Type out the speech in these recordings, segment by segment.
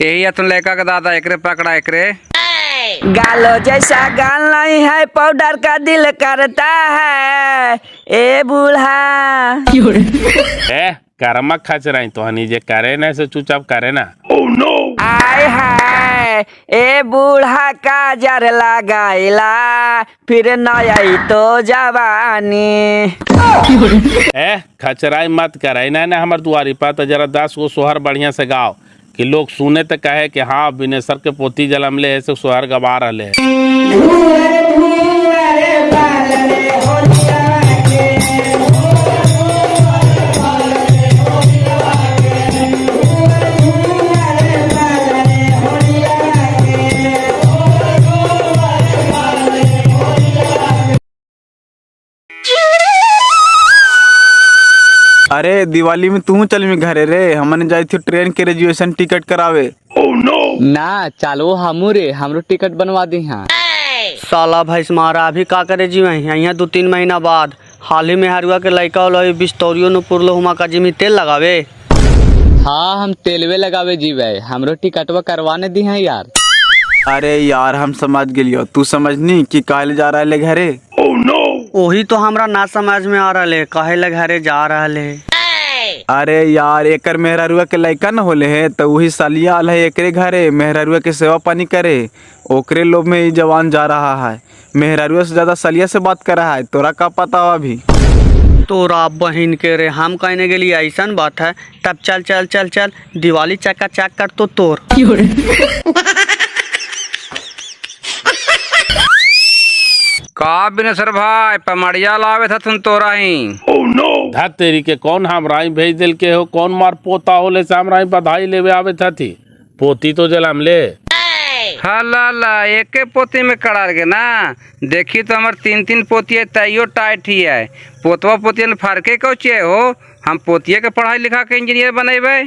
यही तुम लड़का का दादा एकरे पकड़ा एकरे। गालो जैसा गाल नहीं है, पाउडर का दिल करता है ए बूढ़ा। करमक खच रही तो हनी जे करे ना से चुपचाप करे ना। आय हाय ए बूढ़ा का जर लगाइला फिर नया तो जवानी। खचराई मत करे ना हमार दुआरी पर तो जरा 10 गो सोहर बढ़िया से गाओ कि लोग सुने तो कहे कि हाँ बिनेसर के पोती जलम ले ऐसे सोहर गवा रहे। अरे दिवाली में तू चल में घरे रे, हमने जाई थी ट्रेन के रिजर्वेशन टिकट करावे। ना चलो हमू रे हमरो टिकट बनवा दी। हाँ साला भैंस मारा अभी का करे जी यहाँ 2-3 महीना बाद हाल ही में हरुआ के लड़का वाला बिस्तौरियो न पुरलो हुमा का जिमी तेल लगावे। हाँ हम तेलवे लगावे जीवे, हमरो टिकटवा करवाने दी हैं यार। अरे यार हम समझ गेलियो, तू समझनी कि काहे जा रहा है घरे। वही तो हमरा ना समझ में आ रहा है, काहे ले घरे जा रहा है। अरे यार एकर मेहरारुआ के लड़का न होले है तो वही सालिया आल है एकरे घरे मेहरारुआ के सेवा पानी करे। ओकरे लोभ में ये जवान जा रहा है, मेहरारुआ से ज्यादा सालिया से बात कर रहा है। तोरा का पता हो अभी? तोरा बहन के रे हम कहने के लिए ऐसा बात है। तब चल चल चल चल दिवाली चक्का चक कर तो तोर। का बिनेसर भाई पमड़िया लावे था तुम तो रही। धत तेरी के कौन हमराई भेज दिल के हो, कौन मार पोता होले से हमराई बधाई लेवे आवे थी। पोती तो जलम ले। ला एक पोती में कड़ा के ना देखी तो हमार 3-3 पोती है तैयो टाइट ही है। पोतवा पोतियन फरके कौचे हो, हम पोतिया के पढ़ाई लिखा के इंजीनियर बनेबे।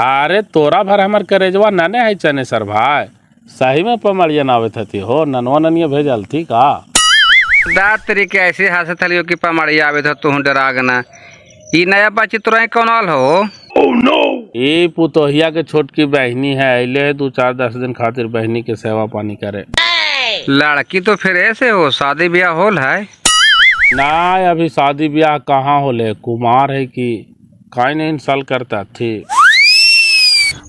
अरे तोरा भर हमर करेजवा नने है चने सर भाई, सही में पमड़िया नावे थी हो, ननवा ननिया भेजल थी का। दात तरीके ऐसे हाथ थलियो की पमड़िया आवे था तू डरा गना। ई नया बाची तुरंत कौन आल हो? ये पुतोहिया के छोटकी बहनी है, अले 2-4-10 दिन खातिर बहनी के सेवा पानी करे। लड़की तो फिर ऐसे हो, शादी ब्याह होल है ना? अभी शादी ब्याह कहाँ होले, कुमार है कि काहे नहीं साल करता थी।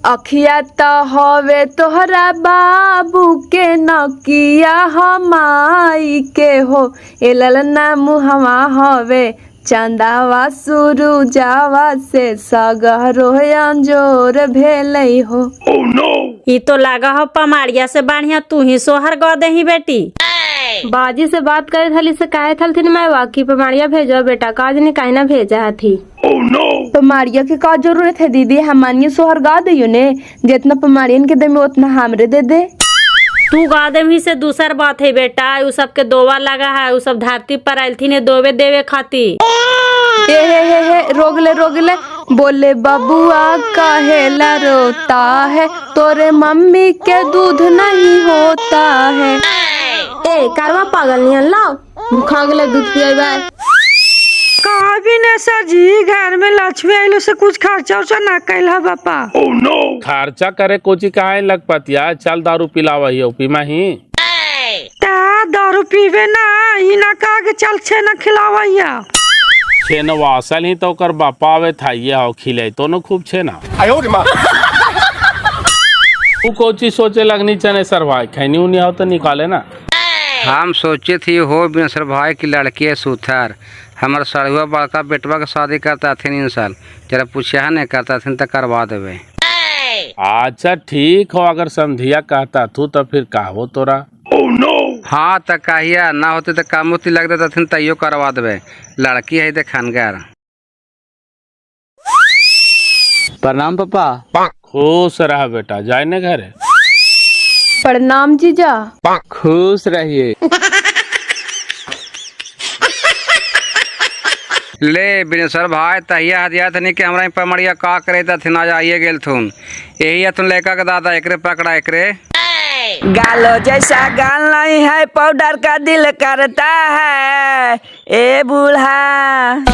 अखिया तो हवे तोहरा बाबू के नकिया हमाई के हो, ए ललना मुहवा हवे चंदावा सुरु जावा से सगरो अंजोर भेलई हो। ई तो लगा हो पमाड़िया से बढ़िया तू ही सोहर गा दे ही बेटी। बाजी से बात करे थली से काहे थलथिन मैं वाकी पमाड़िया भेजो बेटा, काज ने काहे ना भेजा थी। पमाड़िया के का जरूरत है दीदी, हमानिया सोहर गा दियो ने, जितना पमाड़ियन के दे में उतना हमरे दे दे। तू गा दे ही से दूसर बात है बेटा, उ सब के दोवा लगा है, उ सब धरती पर आयल थी ने दोवे देवे खाती। हे रोगले बोले बबुआ काहेला रोता है, तोरे मम्मी के दूध नहीं होता है। ए कारवा पागल नहीं लाओ भूखा गले दूध पियाबे। कहा बिनेसर जी घर में लक्ष्मी आइलो से कुछ खर्चा उर्चा ना कैला बापा। खर्चा करे कोची काहे लग पतिया, चल दारू पिलावा ही पीमा ही। दारू पीवे ना ही ना कहा के चल छे ना खिलावैया। छेनवा असल ही तो कर बापा आवे था ये हो खिले तो न खूब छेना। तू कोची सोचे लगनी चने सर भाई, खैनी उनी हो तो निकाले ना। हम सोचे थी हो बिनेसर भाई की लड़की है सुथर, हमारे सड़ुआ बड़का बेटवा के शादी करता थे इन साल, जरा पूछा नहीं करता थे तो करवा देवे। अच्छा ठीक हो, अगर समझिया कहता तू तो फिर कहो तोरा। हाँ तो कहिया ना होते तो काम होती लग देता थे तैयो करवा देवे, लड़की है तो खानगार। प्रणाम पापा। खुश रहा बेटा, जाए न घरे। प्रणाम जीजा। खुश रहिए। ले बिनेसर भाई तहिया हदिया थनी कि हमरा पमड़िया का करे थे ना जाइए गेल थुन, यही तुम लड़का का दादा एकरे पकड़ा एकरे। गालो जैसा गाल नहीं है, पाउडर का दिल करता है ए बूढ़ा।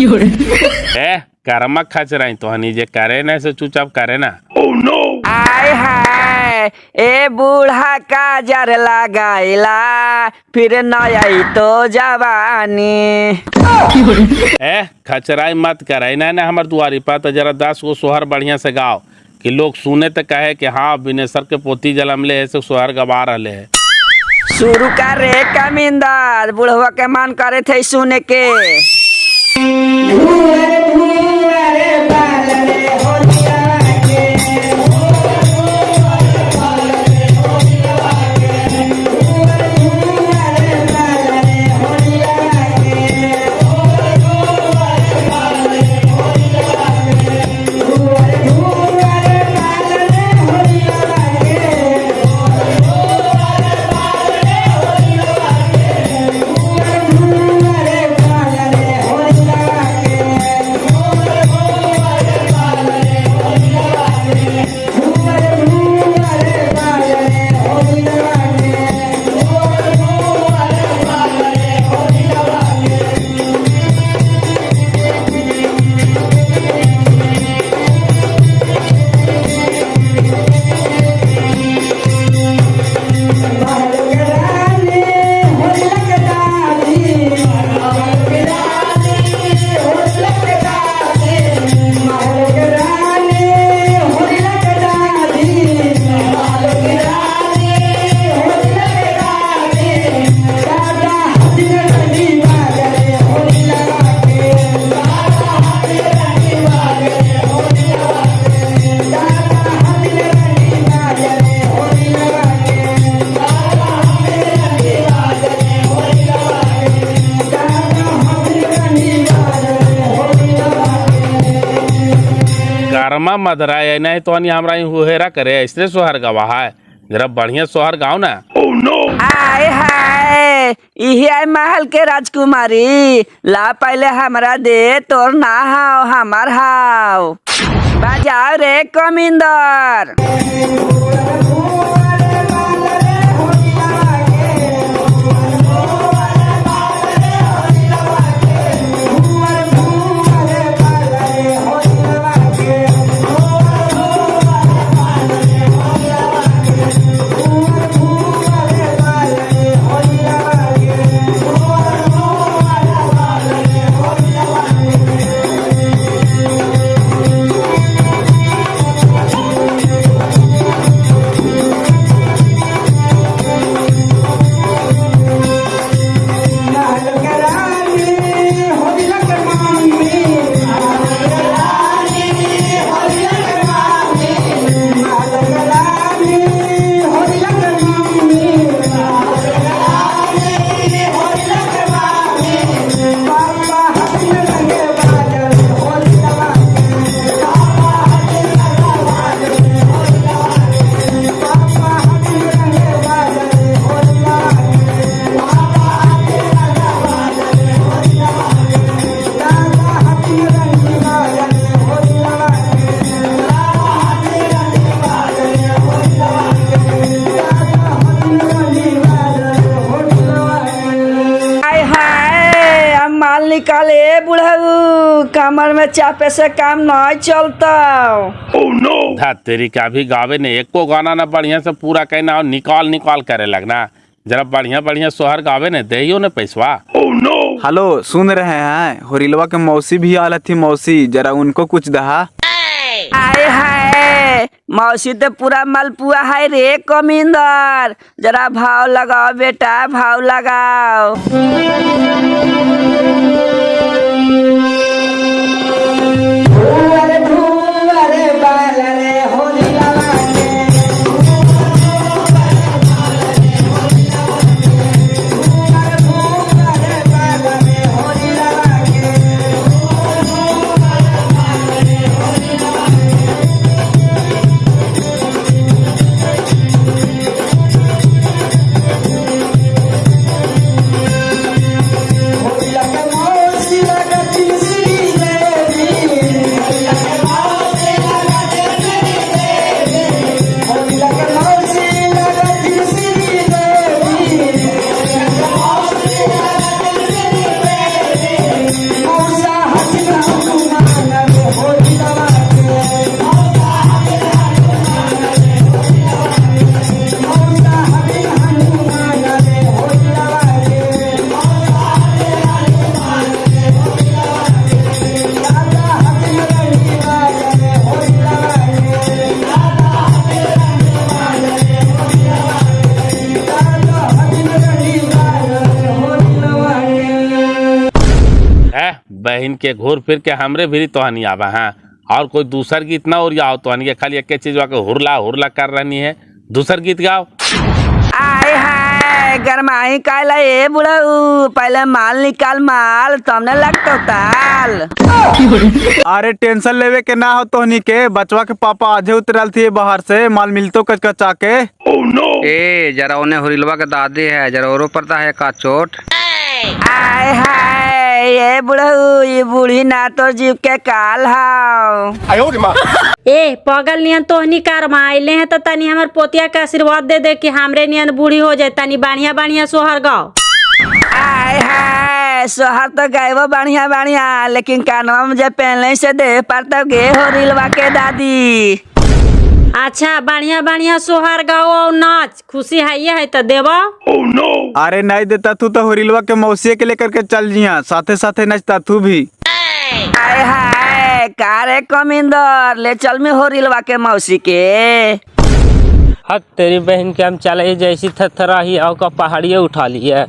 करमक खच रही तो हनी जे करे ना से चुपचाप करे ना। आय हाय ए बूढ़ा काजर लगाइला फिर न आई तो जवानी। खचराई मत करे ना हमार दुआरी पर तो जरा 10 गो सोहर बढ़िया से गाओ कि लोग सुने तो कहे कि हाँ बिनेसर के पोती जलमले है से सोहर गवा रहे है। शुरू कर रे कमिंदर, बुढ़वा के मन करे थे सुने के। गरमा मदरा है नहीं तो हमरा हुहेरा करे ऐसे सोहर गवा है जरा बढ़िया सोहर गाओ ना। आय हाय इही आय महल के राजकुमारी, ला पहले हमरा दे तोर ना हाव हमार हाव। बजाओ रे कमिंदर। निकाले बुढ़ऊ, कमर में चापे से काम नहीं चलता। तेरी का भी गावे ने एको गाना ना बढ़िया से पूरा कहना और निकाल निकाल करे लगना। जरा बढ़िया बढ़िया सोहर गावे ने देहियो ने पैसवा। हेलो सुन रहे हैं, होरिलवा के मौसी भी आल थी, मौसी जरा उनको कुछ दहा। आए हाय मौसी तो पूरा मलपुआ है रे कमिंदर, जरा भाव लगाओ बेटा भाव लगाओ। बहन के घूर फिर के हमरे भी तोहनी आवा है और कोई दूसर गीत ना और आओ तोहनी के खाली एक चीज के हुरला हुरला कर रही है दूसर गीत गाओ। आय हाय गरमाई काला ए बुढ़ऊ पहले माल निकाल माल तुमने लगतो ताल। अरे टेंशन लेवे के ना हो तोहनी के बचवा के पापा आजे उतरल थी बाहर से माल मिलतो कचकचा के। ए जरा उन्हें हुरिलवा के दादी है जरा औरो पड़ता है का चोट। आय हाय ये बुढ़ऊ ये बूढ़ी ना तो जीव के काल हाउ। ए पगल नियन तोहनी करमाइले हैं तो तनी हमर पोतिया के आशीर्वाद दे दे कि हमरे नियन बूढ़ी हो जाए तनी बढ़िया बढ़िया सोहर गाओ। आय हाय सोहर तो गायबो बढ़िया बढ़िया लेकिन कानवा में जब पहले से दे पर तब गे हो रिलवा के दादी। अच्छा बढ़िया बढ़िया सोहर गाओ और नाच खुशी है तो देवा। अरे नहीं देता तू तो होरिलवा के मौसी के लेकर के चल जिया साथे साथे नचता तू भी। आय हाय का रे कमिंदर ले चल में हो रिलवा के मौसी के। हद तेरी बहन के हम चले जैसी थरथराही आओ का पहाड़िया उठा लिया।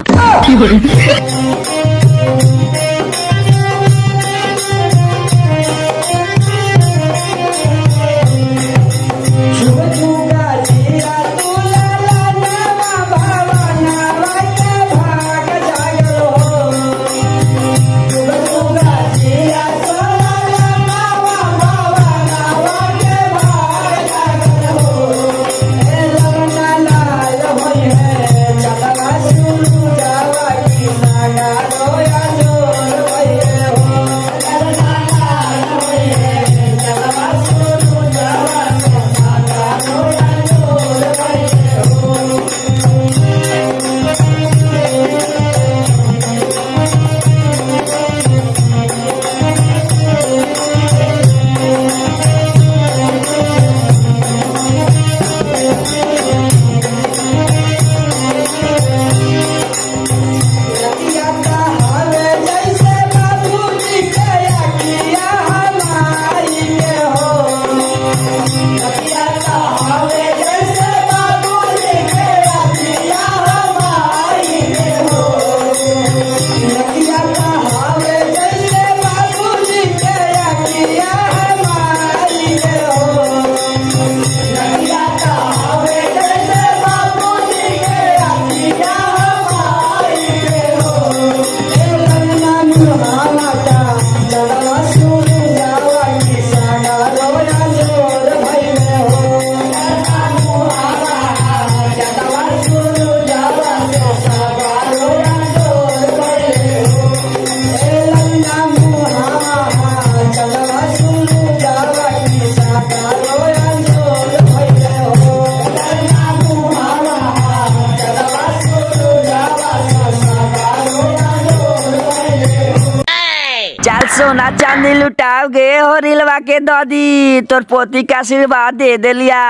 चल सोना चांदी लुटाओ गे हो रिलवा के दादी तोर पोती का आशीर्वाद दे दे लिया।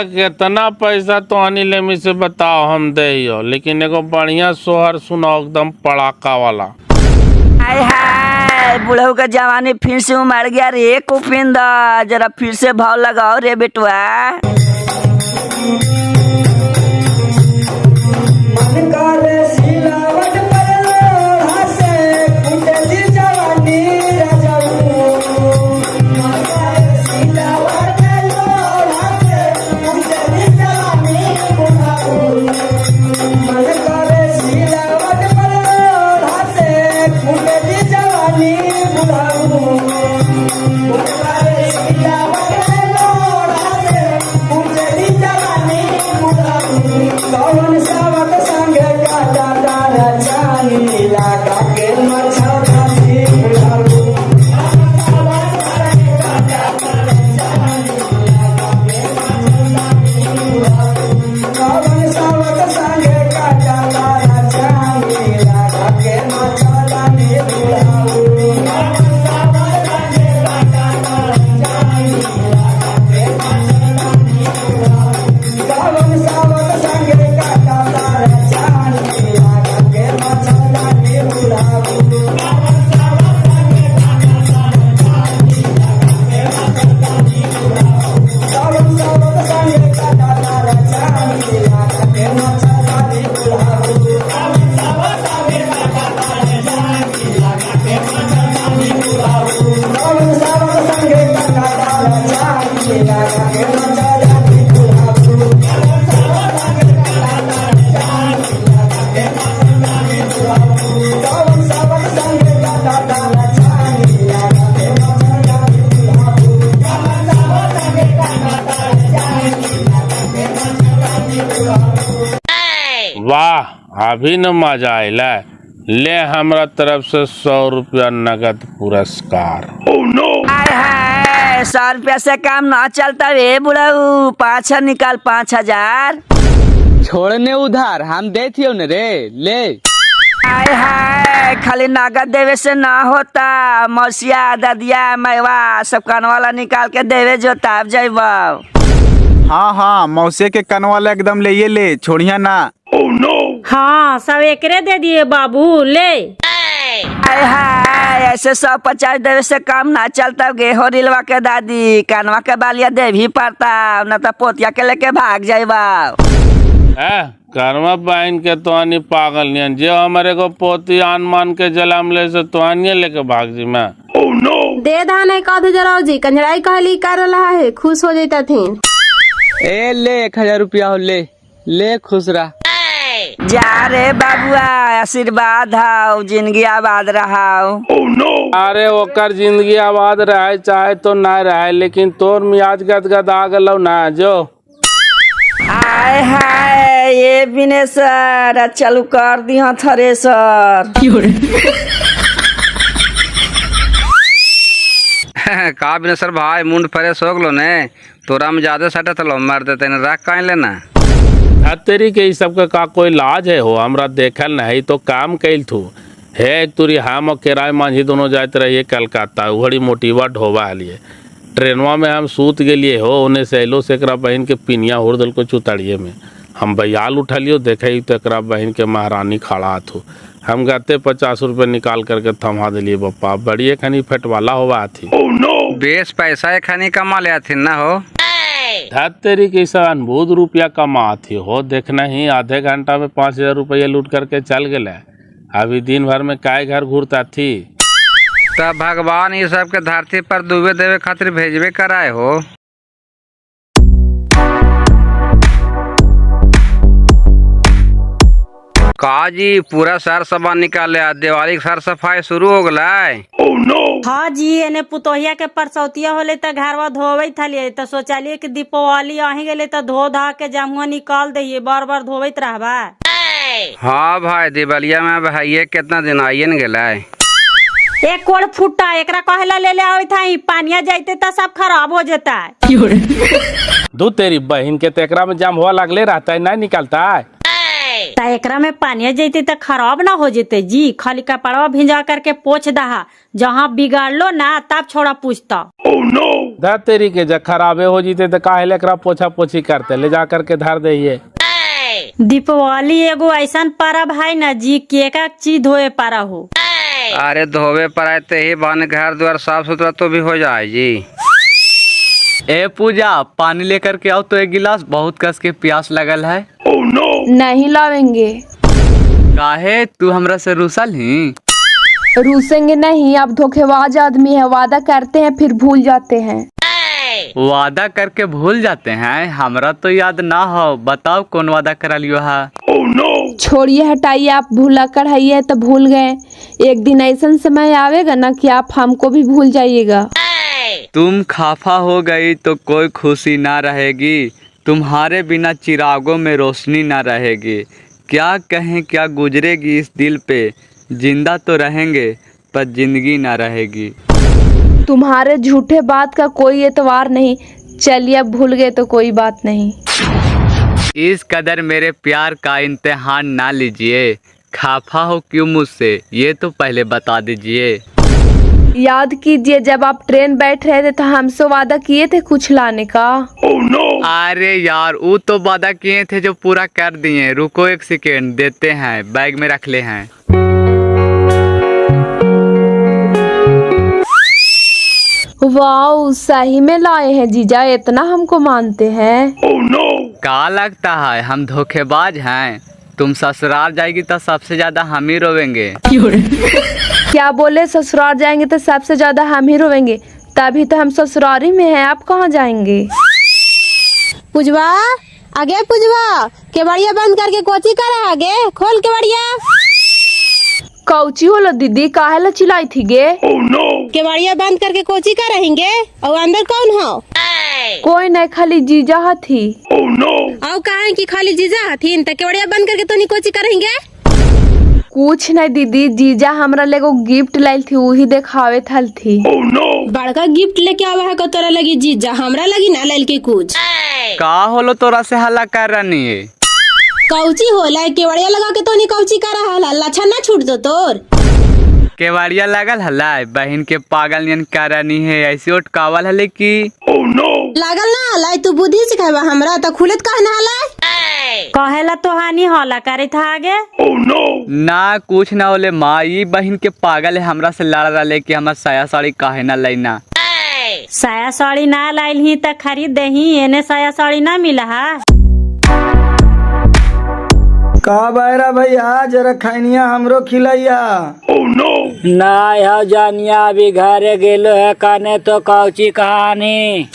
कितना पैसा तोहनी लेमी से बताओ हम दे लेकिन एगो बढ़िया सोहर सुनाओ एकदम पड़ाका वाला। हाय हाय बुढ़ऊ का जवानी फिर से उमड़ गया रे कुपिंदा जरा फिर से भाव लगाओ रे बेटुआ। कौन सा वक्त संग वाह, अभी न मजा आइला। ले हमरा तरफ से 100 रुपया नगद पुरस्कार। आय हाय 100 रुपया से काम ना चलता रे बुढ़ऊ, 5 निकाल 5000। छोड़ने उधार हम देती न रे, ले। आय हाय खाली नगद देवे से ना होता, मौसिया ददिया मैवा सब कनवाला निकाल के देवे जो तब जइबा। हाँ हाँ, मौसे के कन वाला एकदम ले ये ले, छोड़िया ना। हाँ सब एकरे दे दिए बाबू, ले। आय हाय ऐसे 150 देवे से काम ना चलता गे हो रिलवा के दादी, कनवा के बालिया दे भी पड़ता, न तो पोतिया के लेके भाग जाइबा। कर्मा बहन के तोहनी पागल नियन, जो हमारे को पोती आन मान के जलाम ले से तोहनी लेके भाग जी मैं। दे धान है का जराव जी, कंजराई कहली कर रहा है, खुश हो जाता थे। ए ले 1000 रुपया हो, ले ले, खुश रह। जा रे बाबुआ, आशीर्वाद हाउ, जिंदगी आबाद रहाओ। अरे ओकर जिंदगी आबाद रहे चाहे तो ना रहे, लेकिन तोर मियाज गदगद आ गलो ना जो। आय हाय ये बिनेसर चालू कर दिया थ्रेसर। का बिनेसर भाई मुंड फ्रेश हो गलो ने, तोरा में ज्यादा सटत लो, मार देते ने, राख कहीं लेना। तेरी के सब का कोई लाज है हो, हमरा देखल नहीं तो काम कैल थू है। एक तुरी हम और किराए मांझी दोनों जाते रहिए कलकत्ता, बड़ी मोटिवेट होवा लिए। ट्रेनवा में हम सूत गेलिए हो, उन्हें सहेलो से एकरा बहन के पिनिया हुरदल को चुतड़िए में हम बयाल उठलियो, देखे तो एकरा बहन के महारानी खड़ा थू। हम गते 50 रुपये निकाल करके थमा दिलिए बप्पा, बड़ी खनी फटवाला होवा थी। बेस पैसा खानी कमा ले थी ना हो। तेरी कैसा अनबोध रुपया कमा थी हो, देखना ही आधे घंटा में 5000 रुपया लूट करके चल गए। अभी दिन भर में काय घर घूरता थी। तब भगवान ये सब के धरती पर डूबे देवे खातिर भेजबे कराए हो। का जी पूरा सर सामान निकाले, दिवाली की सर सफाई शुरू हो गला। हाँ जी, एने पुतोहिया के परसौतिया होले त घरवा धोवे थलिए, तो सोचलिए कि दीपावली आही गेले तो धो धा के जामुआ निकाल दइए, बार बार धोवत रहबा। हाँ भाई दिवालिया में भाई कितना दिन आइए न गेला। एक कोड़ फुट्टा एकरा कहला ले आवे था, पानिया जाते तो सब खराब हो जाता है। दू तेरी बहन के तेकरा में जाम हुआ लगले रहता है, नहीं निकलता है। एकरा में पानिया जाते तो खराब ना हो जाते जी, खाली कपड़वा भिंजा करके पोछ दहा, जहाँ बिगाड़ लो ना तब छोड़ा पूछता। धर तेरी के जब खराबे हो जीते तो काहे लेकरा पोछा पोछी करते, ले जा करके धर दे। दीपावली एगो ऐसा पर्व है ना जी, केका चीज धोए पारा हो। अरे धोवे पर आते ही बहन घर द्वार साफ सुथरा तो भी हो जाए जी। ए पूजा, पानी लेकर के आओ तो एक गिलास, बहुत कस के प्यास लगल है। नहीं लावेंगे। काहे तू हमरा से रूसल ही? रूसेंगे नहीं, आप धोखेबाज आदमी है, वादा करते हैं फिर भूल जाते हैं। वादा करके भूल जाते हैं, हमरा तो याद ना हो, बताओ कौन वादा करा लियो है? छोड़िए हटाइए, आप भूला कढ़ाइए तो भूल गए। एक दिन ऐसा समय आवेगा ना कि आप हमको भी भूल जाइएगा। तुम खाफा हो गई तो कोई खुशी ना रहेगी, तुम्हारे बिना चिरागों में रोशनी ना रहेगी। क्या कहें क्या गुजरेगी इस दिल पे, जिंदा तो रहेंगे पर जिंदगी ना रहेगी। तुम्हारे झूठे बात का कोई एतवार नहीं, चलिए अब भूल गए तो कोई बात नहीं। इस कदर मेरे प्यार का इम्तिहान ना लीजिए, खाफा हो क्यों मुझसे ये तो पहले बता दीजिए। याद कीजिए जब आप ट्रेन बैठ रहे थे तो हमसे वादा किए थे कुछ लाने का। अरे यार वो तो वादा किए थे जो पूरा कर दिए, रुको एक सेकेंड देते हैं, बैग में रख ले हैं। वाह सही में लाए हैं जीजा, इतना हमको मानते हैं। क्या लगता है हम धोखेबाज हैं? तुम ससुराल जाएगी तो सबसे ज्यादा हम ही रोवेंगे। क्या बोले, ससुराल जाएंगे तो सबसे ज्यादा हम ही रोवेंगे? तभी तो हम ससुरारी में हैं, आप कहाँ जाएंगे? पुजवा आगे, पुजवा केवड़िया बंद करके कोची कर आगे, खोल केवड़िया। कौची होलो दीदी, काहे ला चिल्लाई थी गे? केवड़िया बंद करके कोची कर रहेंगे, और अंदर कौन हो? कोई नहीं, खाली जीजा हथी। और कहा कि खाली जीजा हथिन त केवड़िया बंद करके तो कोची करेंगे। कुछ नहीं दीदी, जीजा हमरा लेगो गिफ्ट लाइल थी, वही देखावे थल थी। बड़का गिफ्ट लेके आवा है को तोरा लगी जीजा, हमरा लगी ना लाइल के कुछ। का होलो तोरा से हल्ला कर रही है? कौची होला केवड़िया लगा के तो कौची कर रहा लच्छा ना छूट दो तोर। केवाड़िया लगल हला बहन के पागल नियन करनी है, ऐसे उठकावल हले की लागल ना हलाई, तू बुद्धि सिखावा हमरा त खुलत काहे ना हलाई। कहेला तो हानि होला करे था आगे। ना कुछ ना होले माँ, ये बहन के पागल है हमरा से लड़ रहा कि हमार साया साड़ी काहे ना लेना। साया साड़ी ना लाइल ही त खरीद दही, एने साया साड़ी ना मिला है। का बैरा भैया जरा खैनिया हमरो खिलैया। ना यह जानिया अभी घरे गेलो है काने तो कौची कहानी।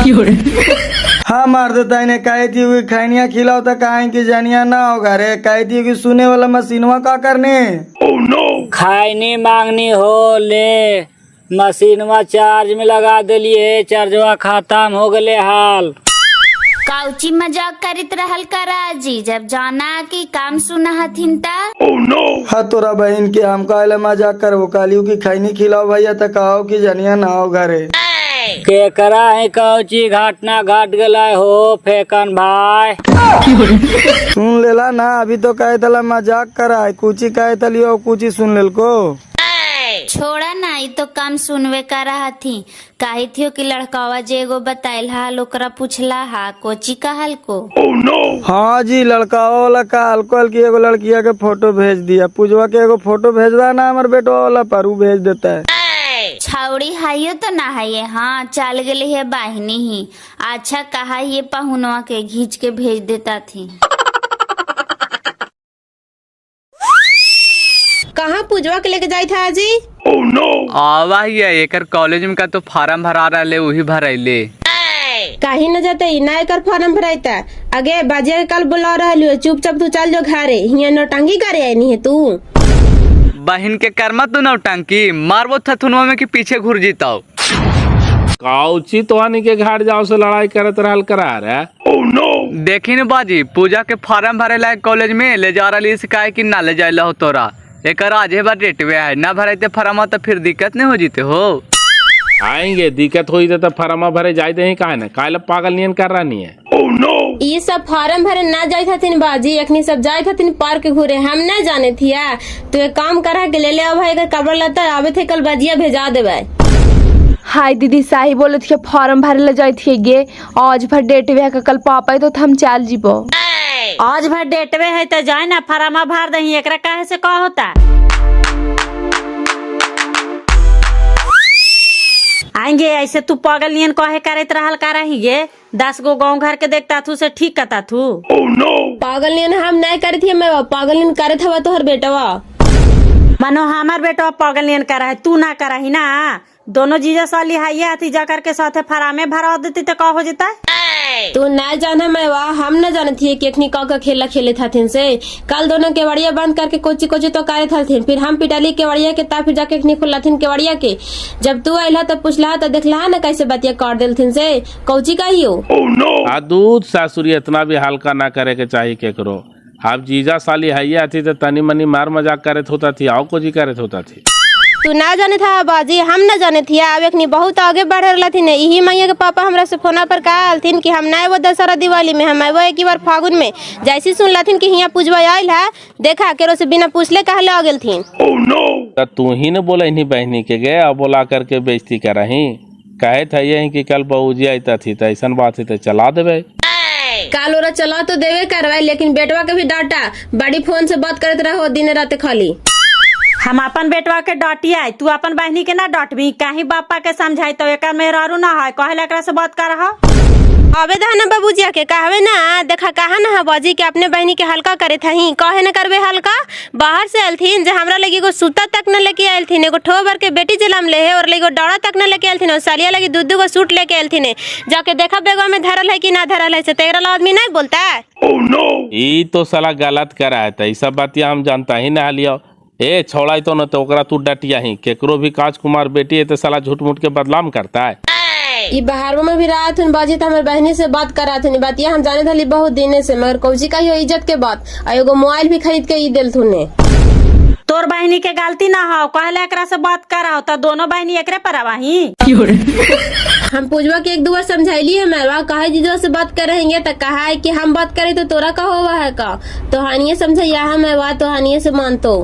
हाँ मार देता इन्हें कहे थी हुई खैनिया खिलाओ तो कहे की जानिया ना हो घरे, कहे थी कि सुने वाला मशीनवा का करने। खैनी मांगनी हो ले, मशीनवा चार्ज में लगा दिलिए, चार्जवा खत्म हो गले हाल। काउची मजाक करित रहल करा जी, जब जाना कि काम सुना हथिन ता। हाँ तोरा बहन के हम कहले मजाक करबो, कालियो की खैनी खिलाओ भैया तो कहो कि जानिया ना हो घरे। के करा है कौची घाटना घाट गला हो फेकन भाई। सुन लेला ना, अभी तो कहे तला मजाक करा है, कुछ कहे तलियो कुछ सुन लेल को। छोड़ा ना, ये तो काम सुनवे का रहा थी। कही थियो कि लड़कावा जे एगो बताइल हाल ओकरा पूछला हा कोची कहल को। हाँ जी, लड़का वाला का हल्को की एगो लड़किया के फोटो भेज दिया, पूजवा के एगो फोटो भेज रहा ना हमारे बेटो वाला पर ऊ भेज देता है। छाउड़ी हाइयो तो ना है, हाँ चल गए है बाहिनी ही। अच्छा कहा ये पहुनवा के घींच के भेज देता थी। कहाँ पूजवा के लेके जाई था जी? आवा ही है एकर कॉलेज में का तो फार्म भरा रहा वही भरैले। कहीं न जाते ना एकर फॉर्म भराइता। आगे बाजे कल बुला रहा, चुपचाप तू चल जो घरे, हिया नौटंकी करे आई नहीं है तू। बहन के कर्मा तू नौटंकी मारबो थथुनवा में कि पीछे घुर जीताओ। काउची तोहनी के घाट जाओ से लड़ाई करत रहल करा रे। देखी न बाजी, पूजा के फार्म भरे लायक कॉलेज में ले जा रही शिकाय कि ना ले जाए हो तोरा। एक आज बार डेट वे है ना भरे फरमा तो फिर दिक्कत नहीं हो जीते हो। आएंगे दिक्कत हुई तो फरमा भरे जाए दे काहे ना, काहे पागल नियन कर रहा नहीं है। ये सब फार्म भरे ना जाए थथिन बाजी, अखनी सब जाए थथिन पार्क घूरे, हम ना जाने थिया। तो एक काम करा के ले अब है कपड़ा लता आवे थे कल बाजिया भेजा देवे। हाय दीदी साही बोले थे फॉर्म भरे ले जाए थे गे, आज भर डेट वे का कल पापा तो हम चल जीबो। आज भर डेटवे है तो जाए ना फरामा भर दही, एकरा काहे से का होता। आएंगे ऐसे तू पागल नियन कहे करत रहल का रही गे। 10 गो गाँव घर के देखता थू से ठीक कहता थू। पागल नियन हम नहीं करे थे, मैं पागल नियन करे था तोहर बेटवा। मानो हमार बेटवा पागल नियन करा है, तू ना करा ही ना। दोनों जीजा साली हाइया हाथी जा करके साथे फरामे भरा देती तो का हो जाता है। तू ना जाना मैं हम न जाने थी कि अखनी का खेला खेले था से। कल दोनों केवड़िया बंद करके कोची कोची तो करे था, फिर हम पिटाली केवड़िया के ता फिर जाके अखनी खुला थी केवड़िया के। जब तू आइला तो पूछला तो देखला ना कैसे बतिया काट दिल थी से कौची कहियो। दूध सासुरी इतना भी हल्का ना करे के चाहिए केकरो। आप जीजा साली हाइया थी तो तनी मनी मार मजाक करे होता थी, आओ कोची करे होता थी। तू ना जाने था बाजी, हम न जाने थी। अब अखनी बहुत आगे बढ़ रहा थी। यही मैया के पापा हमरा से फोना पर कहल थीन कि हम ना वो दशहरा दिवाली में, हम वो एक बार फागुन में। जैसी सुन लथिन कि यहाँ पूजवा आयल है, देखा केरो से बिना पूछले कहले आ गेल थीन। तो तू ही न बोले नहीं बहनी के गए अब बोला करके बेइज्जती कर रही। कहे था यही कि कल बहूजी आयता थी तो ऐसा बात है तो चला देवे। काल ओरा चला तो देवे करवाई, लेकिन बेटवा के भी डांटा। बड़ी फोन से बात करते रहो दिन रात खाली। हम अपन बेटवा के डांटिया, तू अपन बहनी के ना डांटबी। कहीं बापा के समझाई तो एक मेहरारू ना है, कहे एकरा से बात कर रहा। अबे दहना बाबूजिया के कहवे ना, देखा कहा ना बाजी के अपने बहनी के हल्का करे थही, कहे न करवे हल्का। बाहर से आलथीन जे हमरा लगी एगो सूता तक न लेके आलथीन, एगो ठोबर के बेटी जलम ले है और एगो डड़ा तक न लेके आलथीन, और सालिया लगी दूध गो सूट लेके आलथीन। जाके देखा बेगवा में धरल है कि ना धरल है, से तेरा आदमी नहीं बोलता है। ई तो साला गलत करा है, तो सब बातिया हम जानता ही ना लिया। ए छोड़ा तो न तो ओकरा तू डटिया ही, केकरो भी काज कुमार बेटी है तो साला झूठ मूठ के बदनाम करता है। ये बाहरों में भी रात हन बाजी तो हमारे बहनी से बात करा थे बातिया हम जाने थाली बहुत दिने से मगर कौची का यो इज्जत के बात आ एगो मोबाइल भी खरीद के ई दिल थुने। तोर बहनी के गलती ना हो कहले एकरा से बात करा तो दोनों बहनी एकरे पर आवाही। हम पूजवा के एक दो बार समझाइली है मेरवा कहे जीजो से बात कर रहेंगे तो कहा है कि हम बात करें तो तोरा का होवा है का तो हानिये समझैया है मैं बात तो हानिये से मानतो।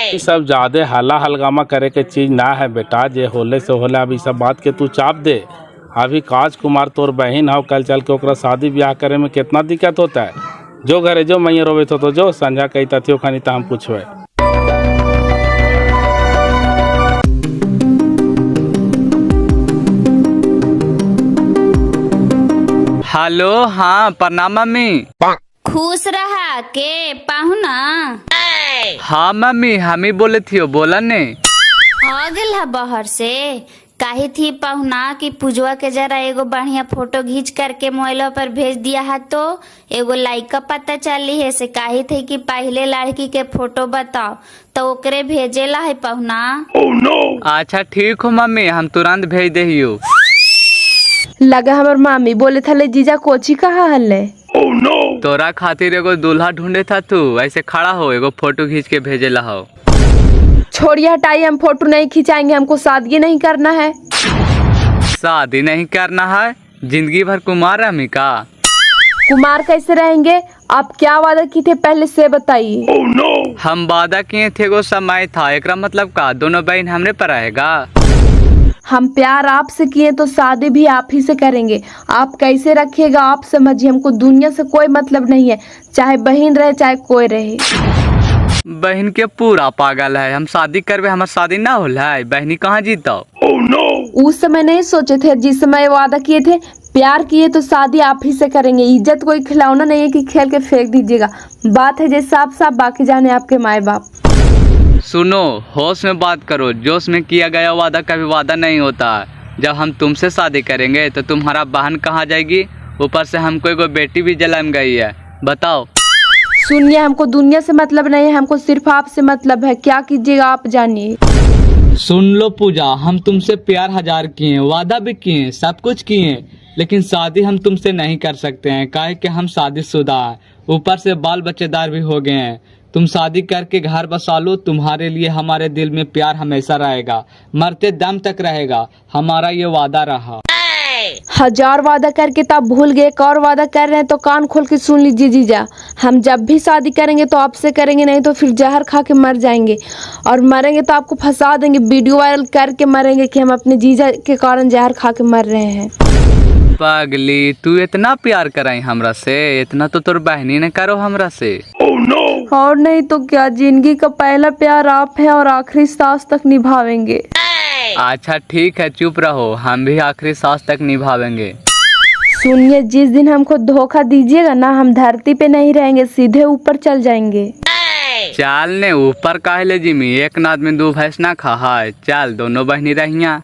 ये सब ज्यादा हल्ला हलगामा करे के चीज ना है बेटा, जे होले से होले। अभी सब बात के तू चाप दे। अभी काज कुमार तोर बहन हो, कल चल के ओकरा शादी ब्याह करे में कितना दिक्कत होता है। जो घरे जो मैया रोवे तो जो संझा कही तथियो खानी तो हम पूछवे। हेलो, हाँ प्रणाम मम्मी। खुश रहा के पाहुना। हाँ मम्मी, हम ही बोले थी, बोला ने आ गेल है बाहर से। काहे थी पाहुना कि पूजवा के जरा एगो बढ़िया फोटो खींच करके मोबाइल पर भेज दिया है तो एगो लाइक का पता चली है से काहे थे कि पहले लड़की के फोटो बताओ तो ओकरे भेजेला है पाहुना। अच्छा ठीक हो मम्मी, हम तुरंत भेज दे। लगा हमार मामी बोले थले जीजा कोची कहा हल्ले। तोरा खातिर एगो दूल्हा ढूंढे था, तू ऐसे खड़ा हो एगो फोटो खींच के भेजेला हो। छोड़िए हटाइए, हम फोटो नहीं खिंचाएंगे, हमको शादी नहीं करना है। शादी नहीं करना है? जिंदगी भर कुमार रही का? कुमार कैसे रहेंगे? आप क्या वादा की थे पहले से बताइए। हम वादा किए थे एगो समय था, एकरा मतलब का दोनों बहन हमरे पर आएगा। हम प्यार आपसे किए तो शादी भी आप ही से करेंगे। आप कैसे रखिएगा आप समझिए, हमको दुनिया से कोई मतलब नहीं है, चाहे बहन रहे चाहे कोई रहे। बहन के पूरा पागल है, हम शादी करवे, हमार शादी ना होला है, बहनी कहाँ जीता। उस समय नहीं सोचे थे, जिस समय वादा किए थे प्यार किए तो शादी आप ही से करेंगे। इज्जत कोई खिलौना नहीं है कि खेल के फेंक दीजिएगा। बात है जैसे साफ साफ, बाकी जाने आपके माए बाप। सुनो, होश में बात करो, जोश में किया गया वादा कभी वादा नहीं होता। जब हम तुमसे शादी करेंगे तो तुम्हारा बहन कहाँ जाएगी? ऊपर से हमको एगो बेटी भी जन्म गई है, बताओ। सुनिए, हमको दुनिया से मतलब नहीं है, हमको सिर्फ आपसे मतलब है। क्या कीजिएगा आप जानिए। सुन लो पूजा, हम तुमसे प्यार हजार किए, वादा भी किए, सब कुछ किए, लेकिन शादी हम तुमसे नहीं कर सकते हैं, काहे कि हम शादीशुदा हैं, ऊपर से बाल बच्चेदार भी हो गए हैं। तुम शादी करके घर बसा लो, तुम्हारे लिए हमारे दिल में प्यार हमेशा रहेगा, मरते दम तक रहेगा, हमारा ये वादा रहा। हजार वादा करके तो आप भूल गए, एक और वादा कर रहे हैं तो कान खोल के सुन लीजिए जीजा। हम जब भी शादी करेंगे तो आपसे करेंगे, नहीं तो फिर जहर खा के मर जाएंगे, और मरेंगे तो आपको फंसा देंगे, वीडियो वायरल करके मरेंगे कि हम अपने जीजा के कारण जहर खा के मर रहे हैं। पागली, तू इतना प्यार कराई हमरा से, इतना तो तोर बहनी ने करो हमरा से। और नहीं तो क्या, जिंदगी का पहला प्यार आप है और आखिरी सांस तक निभावेंगे। अच्छा ठीक है, चुप रहो, हम भी आखिरी सांस तक निभावेंगे। सुनिए, जिस दिन हमको धोखा दीजिएगा ना, हम धरती पे नहीं रहेंगे, सीधे ऊपर चल जाएंगे। चल ने ऊपर काहे जिमी, एक नाद में दो भैंस ना खा है, चल दोनों बहनी रहिया।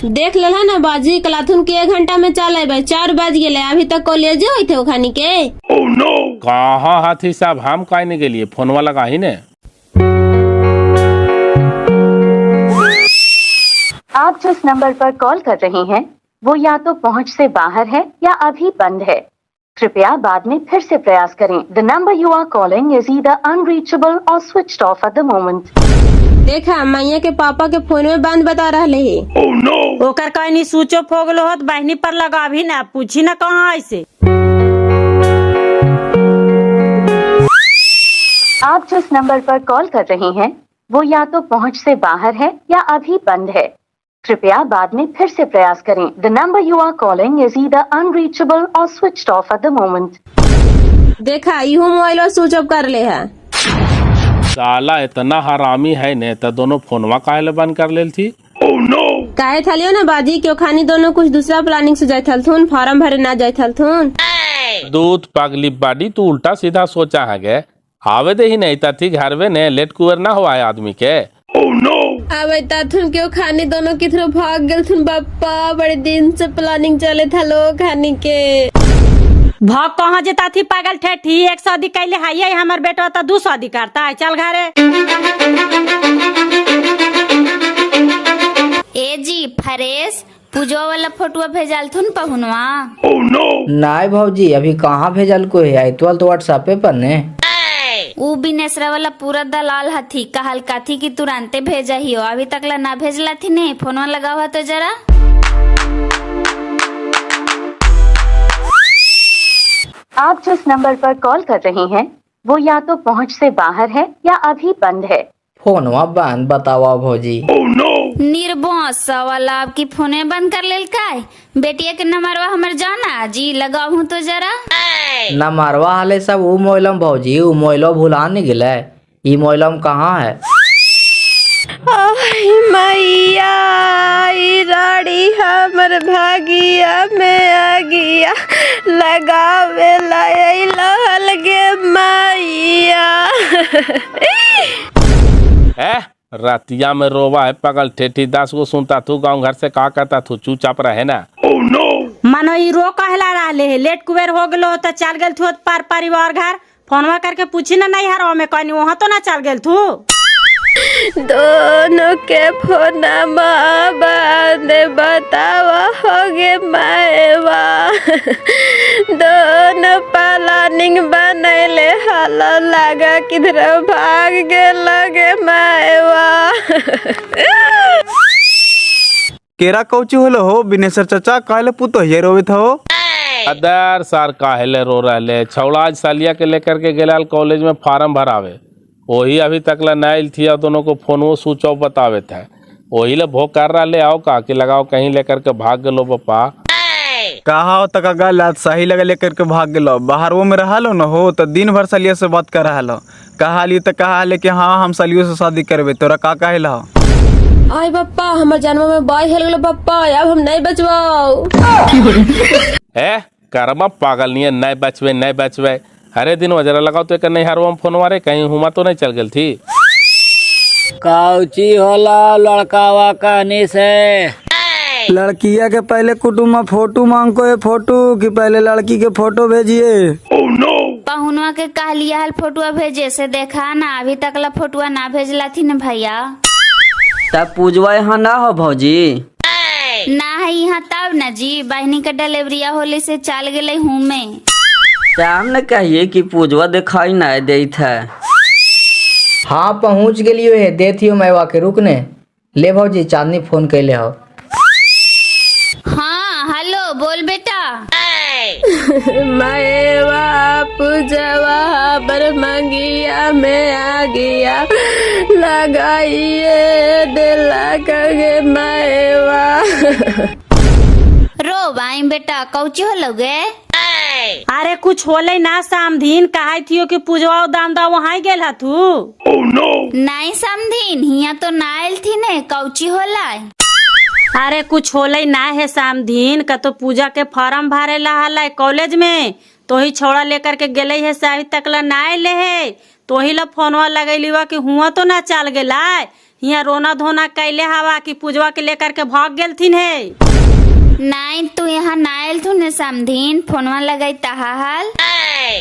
देख लेला ना बाजी, कलाथुन के 1 घंटा में चल आए, 4 बज गए, अभी तक कॉलेज होई थे ओखानी के। कहाँ हाथी साहब, हम काहे नहीं गेलिए, फोनवा लगा ही ने। आप जिस नंबर पर कॉल कर रहे हैं वो या तो पहुंच से बाहर है या अभी बंद है। कृपया बाद में फिर से प्रयास करें। The number you are calling is either unreachable or switched off at the moment. देखा, मैया के पापा के फोन में बंद बता रहे है। ओकर कहीं स्विच ऑफ हो गलो होत, बहनी पर लगा भी ना, पूछी ना कहाँ ऐसे। आप जिस नंबर पर कॉल कर रहे हैं वो या तो पहुंच से बाहर है या अभी बंद है। कृपया बाद में फिर से प्रयास करें। The number you are calling is either unreachable or switched off at the moment. देखा, इहो मोबाइल स्विच ऑफ कर ले है। साला इतना हरामी है ने, तो दोनों फोनवा काहे बंद कर लेल थी। काहे थलियो ना बाजी, क्यों खानी दोनों कुछ दूसरा प्लानिंग से जाए थलथुन, फार्म भरे ना जाए थलथुन। दूध पागली बाडी, तू उल्टा सीधा सोचा है गे। आवे दे ही नहीं थी घर में ने, लेट कुंवर ना हुआ है आदमी के। अबे ताथुन क्यों खानी दोनों की तरफ भाग गए थुन, बापा बड़े दिन से प्लानिंग चले था लोग खानी के। भाग कहाँ जेता थी पागल ठेठी, 1 शादी कैले हाई हमार बेटा तो 2 शादी करता है। चल घरे। ए जी फरेश पूजवा वाला फोटो भेजल थुन पहुनवा। नाय भौजी अभी कहाँ भेजल को है, तो व्हाट्सएप पर ने। ऊ बिनेसरा वाला पूरा दलाल हथी, कहल काथी की तुरंते भेजा ही हो, अभी तक ला ना भेजला थी ने। फोनवा लगा हुआ तो जरा। आप जिस नंबर पर कॉल कर रहे हैं वो या तो पहुंच से बाहर है या अभी बंद है। फोनवा बंद बतावा भौजी। निर्बोस वाला आपकी फोने बंद कर लेल काय। बेटिया के नंबरवा हमर जाना जी, लगाऊ तो जरा। नंबरवा हाले सब ऊ मोइलम भौजी, ऊ मोइलो भुला नहीं गेले। ई मोइलम कहाँ है? मैया ई राड़ी हमर भागिया में आ गया, लगावे लहल गे मैया। रातिया में रोवा है पागल ठेठी, 10 को सुनता तू, गाँव घर से का कहता तू, चुपचाप रहे ना। मानो ई रो कहला रहले है, लेट कुबेर हो गलो तो चल गेल थू पार परिवार घर। फोनवा करके पूछी ना नहीं हरो में कहनी वहाँ तो ना चल गेल थू। दोनों के फोना बंद बतावा हो गे मैवा। दोनों प्लानिंग बनैले हलो लगा किधर भाग गे लगे मैवा। केरा कौची होलो हो बिनेसर चाचा, काहे पुतो ये रोवित हो? अदर सार काहेले रो रहे, छौड़ा आज सालिया के लेकर के गेलाल कॉलेज में फार्म भरावे, वही अभी तक ला नाइल थी, दोनों को फोन स्विच ऑफ बतावे था, वही ला भोग कर रहा ले आओ का कि लगाओ कहीं लेकर के भाग गलो पप्पा। कहा हो तक गलत सही लगे लेकर के भाग गलो, बाहर वो में रहा लो न हो तो दिन भर सलिया से बात कर रहा लो। कहा ली तो कहा ले कि हाँ हम सलियों से शादी करबे, तोरा का कहे ला? आई पप्पा हमर जन्म में बाई हेल गेलो पप्पा, अब हम नहीं बचवाओ। कर्मा पागल नहीं बचवे। अरे दिन वजरा लगाओ तो नहीं हरवा फोन मारे, कहीं हुमा तो नहीं चल गई थी। काउची होला लड़कावा कहनी से? लड़किया के पहले कुटुम्ब फोटो मांग को फोटो कि पहले लड़की के फोटो भेजिए। पहुनवा के कह लिया हल फोटुआ भेजे से देखा ना, अभी तक ला फोटुआ ना भेजला थी न भैया। तब पूजवा यहाँ ना हो भौजी? ना है यहाँ तब न जी, बहनी का डिलीवरिया होले से चल गए हूँ में। टाइम न कहिए कि पूजवा दिखाई नहीं देत है। हाँ पहुँच गलियो है, देती हो मैवा के रुकने। ले भौजी चांदनी फोन कैले हो। हाँ हेलो बोल बेटा। मैवा पूजवा बर मंगिया में आ गया, लगाइए दिला कगे मैवा। रो भाई बेटा कौची हो लोगे? अरे कुछ होले ना सामधीन, कहा थियो कि पूजवा दाम दा वहाँ गेल हथू। नहीं समझीन, हिया तो ना आयल थी ने, कौची होला? अरे कुछ होले ना है सामधीन का, तो पूजा के फॉर्म भरे ला कॉलेज में, तो ही छोड़ा लेकर के गेले है से अभी तक ला ना आये है, तो ही ला फोनवा लगैली वा कि हुआ तो ना चल गेला। यहाँ रोना धोना कैले हवा कि पूजवा के लेकर के भाग गेल थी है। नहीं तू यहाँ ना आयल थू ने समझीन, फोनवा लगाई तहा हाल।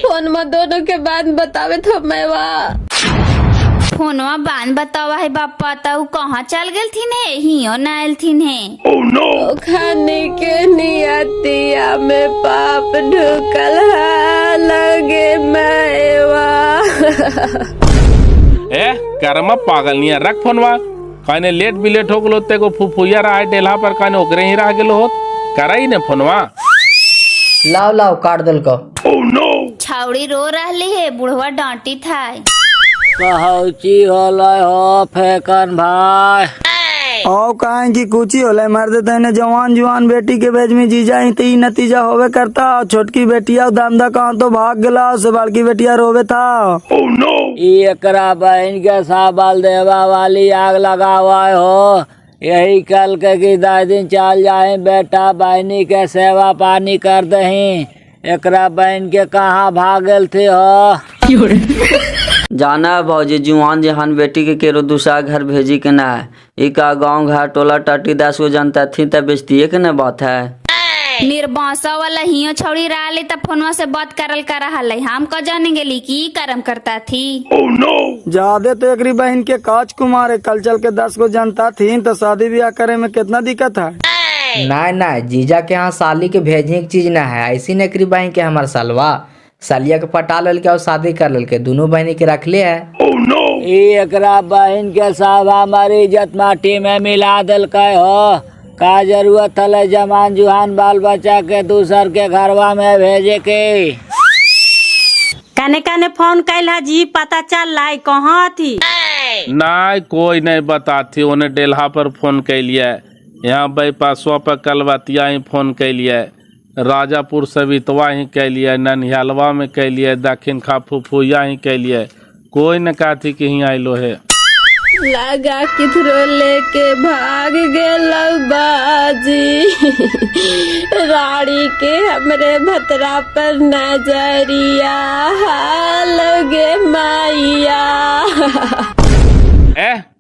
फोनमा दोनों के बाद बतावे तो मैवा। फोनवा बांध बतावा है बापा, तो कहाँ चल गई थी ने, हियो ना आयल थी ने। खाने के नियतिया में पाप ढुकल है लगे मैवा। कर्मा पागल नहीं है, रख फोनवा। कहने लेट बिलेट हो गलो ते को फुफुया रहा डेला पर, कहने ओकरे ही रह गेलो होत, कराई ने फोनवा। लाओ काट दल को। छावड़ी रो रही है, बुढ़वा डांटी था। कहौची होला हो फेकन भाई। और कहे कि कुछ ही होला मार देते हैं जवान बेटी के बेच में जीजा ही तो नतीजा होवे करता। छोटकी बेटिया दामदा कहाँ तो भाग गला, से बड़की बेटिया रोवे था। एकरा बहन के साबल देवा वाली आग लगावा हो, यही कल के कि 10 दिन चल जाए बेटा बहनी के सेवा पानी कर दही। एकरा बहन के कहाँ भागल थे हो? जाना भौजी जुआन जहान बेटी के केरो दूसरा घर भेजी के ना है, इका गांव घर टोला टाटी 10 गो जनता थी तब बेचती के ना बात है। निर्बौसा वाला हियो छौड़ी रहा तब फोनवा से बात करल कर रहा हम क जाने गेली की करम करता थी। ज्यादा तो एकरी बहन के काच कुमार है, कल चल के 10 को जनता थी तो शादी ब्याह करे में कितना दिक्कत है। नहीं जीजा के यहाँ साली के भेजने की चीज ना है, ऐसी नकरी बहन के हमार सालवा सालिया के पटा लल के और शादी कर लल के दोनों बहनी के रख ले है। एकरा बहन के साथ हमारी इज्जत माटी में मिला दिल के हो, का जरूरत है जवान जुहान बाल बच्चा के दूसर के घरवा में भेजे के। कने कने फोन कैल है जी, पता चल रहा कहाँ थी? नहीं कोई नहीं बताती, उन्हें डेल्हा पर फोन कैलिए, यहाँ बाईपासवा पर कलवतिया ही फोन कैलिए, राजापुर सवितवा ही कैलिए, ननिहालवा में कैलिए, दक्षिण खा फुफुया ही कैलिए, कोई न कहती कि ही आइलो है। लगा किधरो लेके भाग गेल बाजी राड़ी के हमरे भतरा पर नजरिया लगे मैया।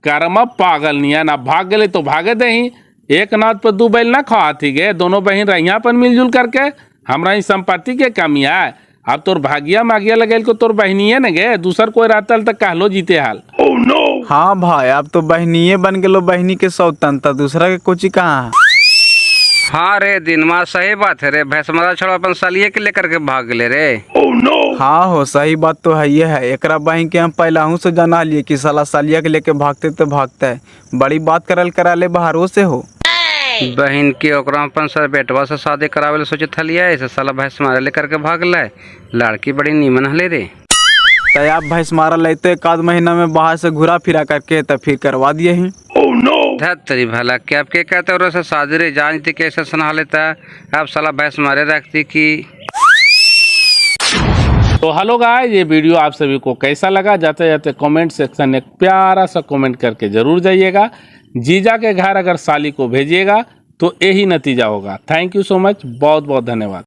कर्म पागल निया ना, भाग गए तो भागे दे ही, एक नाथ पर दो बैल ना खाती गे, दोनों बहन रहिया पर मिलजुल करके, हमरा ही संपत्ति के कमी है। अब तोर भागिया मागिया लगेल को तोर बहनिये न गे, दूसर कोई रहता तक कहलो जीते हाल। हाँ भाई अब तो बहनिये बन गेलो, बहनी के सौतन तो दूसरा के कोची कहाँ है। हाँ रे दिनमा सही बात है रे, भैंसमरा छोड़ा अपन सालिये के लेकर के भाग गए रे। हाँ हो सही बात तो है, ये है एकरा बहन के हम पहला हूँ से जाना लिए कि साला सालिया के लेके भागते तो भागता है, बड़ी बात करल करा ले बाहरों से हो। बहन की ओकरा अपन सर बेटवा से शादी करावे सोचे थलिया, ऐसे साला भैंस मारे लेकर के भाग ले, लड़की बड़ी नीमन हले रे। तो आप भैंस मारा लेते एक आध महीना में बाहर से घुरा फिरा करके तब फिर करवा दिए हैं। धत्तरी भला क्या आप के कहते और ऐसे शादी रे जानती कैसे सुना लेता, अब साला भैंस मारे रखती की। तो हेलो गाइस, ये वीडियो आप सभी को कैसा लगा, जाते जाते कमेंट सेक्शन में एक प्यारा सा कमेंट करके जरूर जाइएगा। जीजा के घर अगर साली को भेजिएगा तो यही नतीजा होगा। थैंक यू सो मच, बहुत बहुत धन्यवाद।